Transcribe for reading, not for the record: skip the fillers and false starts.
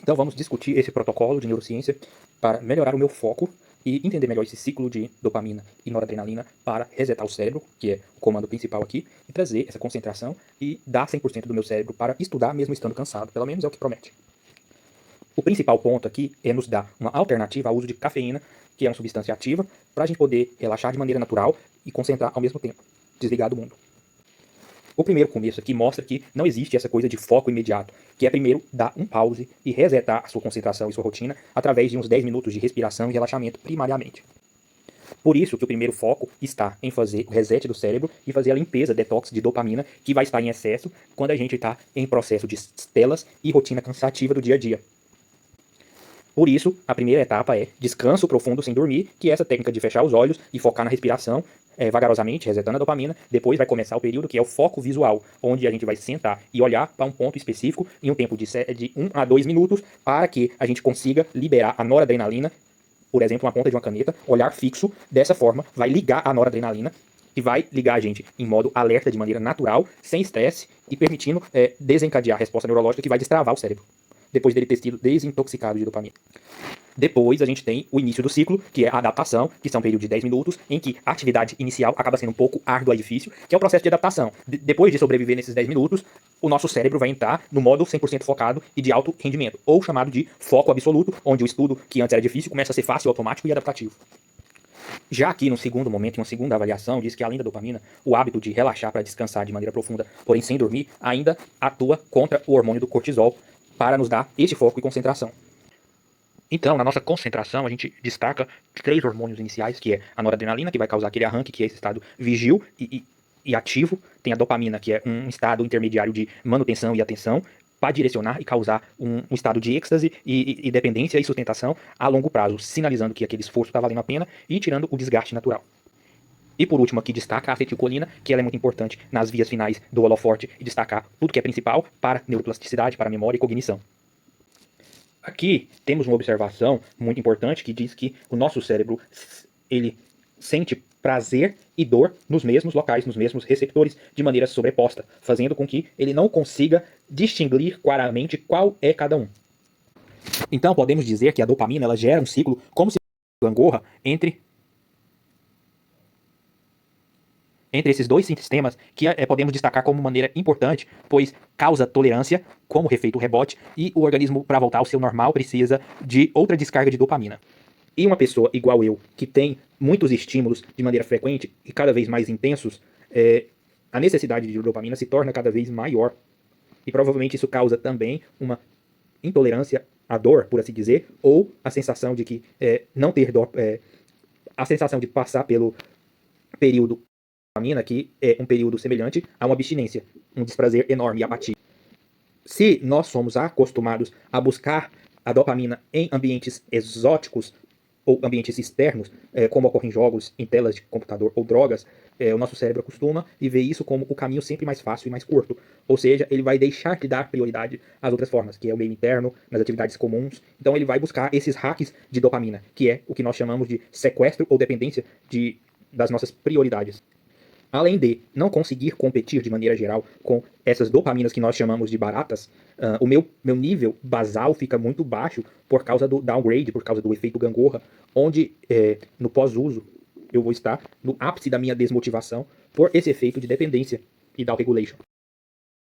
Então vamos discutir esse protocolo de neurociência para melhorar o meu foco e entender melhor esse ciclo de dopamina e noradrenalina para resetar o cérebro, que é o comando principal aqui, e trazer essa concentração e dar 100% do meu cérebro para estudar mesmo estando cansado, pelo menos é o que promete. O principal ponto aqui é nos dar uma alternativa ao uso de cafeína, que é uma substância ativa, para a gente poder relaxar de maneira natural e concentrar ao mesmo tempo, desligar do mundo. O primeiro começo aqui mostra que não existe essa coisa de foco imediato, que é primeiro dar um pause e resetar a sua concentração e sua rotina através de uns 10 minutos de respiração e relaxamento primariamente. Por isso que o primeiro foco está em fazer o reset do cérebro e fazer a limpeza, detox de dopamina, que vai estar em excesso quando a gente está em processo de telas e rotina cansativa do dia a dia. Por isso, a primeira etapa é descanso profundo sem dormir, que é essa técnica de fechar os olhos e focar na respiração, vagarosamente, resetando a dopamina. Depois vai começar o período que é o foco visual, onde a gente vai sentar e olhar para um ponto específico em um tempo de 1 a 2 minutos, para que a gente consiga liberar a noradrenalina, por exemplo, uma ponta de uma caneta, olhar fixo. Dessa forma, vai ligar a noradrenalina, que vai ligar a gente em modo alerta de maneira natural, sem estresse, e permitindo desencadear a resposta neurológica que vai destravar o cérebro, depois dele ter sido desintoxicado de dopamina. Depois a gente tem o início do ciclo, que é a adaptação, que são um período de 10 minutos, em que a atividade inicial acaba sendo um pouco árdua e difícil, que é o processo de adaptação. Depois de sobreviver nesses 10 minutos, o nosso cérebro vai entrar no modo 100% focado e de alto rendimento, ou chamado de foco absoluto, onde o estudo, que antes era difícil, começa a ser fácil, automático e adaptativo. Já aqui, no segundo momento, em uma segunda avaliação, diz que além da dopamina, o hábito de relaxar para descansar de maneira profunda, porém sem dormir, ainda atua contra o hormônio do cortisol, para nos dar esse foco e concentração. Então, na nossa concentração, a gente destaca 3 hormônios iniciais, que é a noradrenalina, que vai causar aquele arranque, que é esse estado vigil e ativo. Tem a dopamina, que é um estado intermediário de manutenção e atenção, para direcionar e causar um estado de êxtase e dependência e sustentação a longo prazo, sinalizando que aquele esforço está valendo a pena e tirando o desgaste natural. E por último aqui destaca a acetilcolina, que ela é muito importante nas vias finais do holoforte, e destacar tudo que é principal para neuroplasticidade, para memória e cognição. Aqui temos uma observação muito importante que diz que o nosso cérebro, ele sente prazer e dor nos mesmos locais, nos mesmos receptores, de maneira sobreposta, fazendo com que ele não consiga distinguir claramente qual é cada um. Então podemos dizer que a dopamina ela gera um ciclo como se fosse uma gangorra entre esses dois sistemas, que podemos destacar como maneira importante, pois causa tolerância, como efeito rebote, e o organismo, para voltar ao seu normal, precisa de outra descarga de dopamina. E uma pessoa igual eu, que tem muitos estímulos de maneira frequente e cada vez mais intensos, a necessidade de dopamina se torna cada vez maior. E provavelmente isso causa também uma intolerância à dor, por assim dizer, ou a sensação de que não ter dor, a sensação de passar pelo período dopamina, que é um período semelhante a uma abstinência, um desprazer enorme e apatia. Se nós somos acostumados a buscar a dopamina em ambientes exóticos ou ambientes externos, como ocorre em jogos, em telas de computador ou drogas, o nosso cérebro acostuma e vê isso como o caminho sempre mais fácil e mais curto. Ou seja, ele vai deixar de dar prioridade às outras formas, que é o meio interno, nas atividades comuns. Então ele vai buscar esses hacks de dopamina, que é o que nós chamamos de sequestro ou dependência das nossas prioridades. Além de não conseguir competir de maneira geral com essas dopaminas que nós chamamos de baratas, o meu nível basal fica muito baixo por causa do downgrade, por causa do efeito gangorra, onde no pós-uso eu vou estar no ápice da minha desmotivação por esse efeito de dependência e down regulation.